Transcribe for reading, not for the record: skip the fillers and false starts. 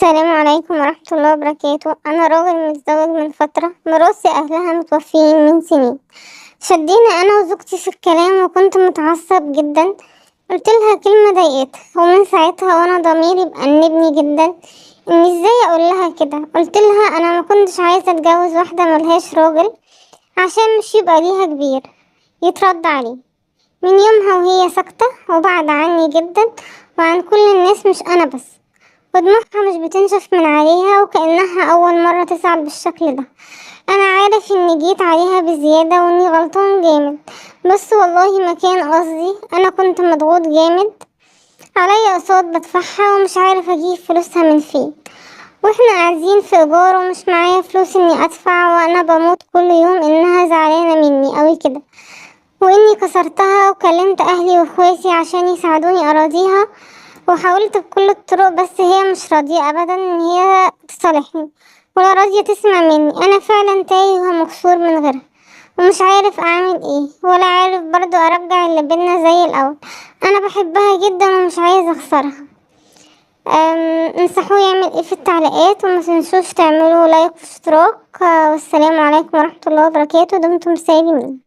السلام عليكم ورحمة الله وبركاته. أنا راجل متزوج من فترة، مراتي أهلها متوفيين من سنين. شدينا أنا وزوجتي في الكلام وكنت متعصب جدا. قلتلها كلمة ضايقتها، ومن ساعتها وأنا ضميري بأنبني جدا إني إزاي أقولها كده. قلتلها أنا مكنتش عايزة أتجوز واحدة ملهاش راجل، عشان مش يبقى ليها كبير يترد عليه. من يومها وهي ساكتة وبعد عني جدا وعن كل الناس، مش أنا بس، ودموعها مش بتنشف من عليها وكأنها أول مرة تزعل بالشكل ده. أنا عارف إني جيت عليها بزيادة وإني غلطان جامد، بس والله ما كان قصدي. أنا كنت مضغوط جامد، عليا أقساط بدفعها ومش عارف أجيب فلوسها من فين، واحنا قاعدين في إيجار ومش معايا فلوس إني أدفع، وأنا بموت كل يوم إنها زعلانة مني أوي كده، وإني كسرتها. وكلمت أهلي وإخواتي عشان يساعدوني أراضيها، وحاولت بكل الطرق، بس هي مش راضية أبدا إن هي تصالحني ولا راضية تسمع مني. أنا فعلا تايه ومكسور من غيرها، ومش عارف أعمل إيه، ولا عارف برضو أرجع اللي بينا زي الأول. أنا بحبها جدا ومش عايزة أخسرها. انصحوا يعمل إيه في التعليقات، وما تنسوش تعملوا لايك واشتراك. والسلام عليكم ورحمة الله وبركاته. دمتم سالمين.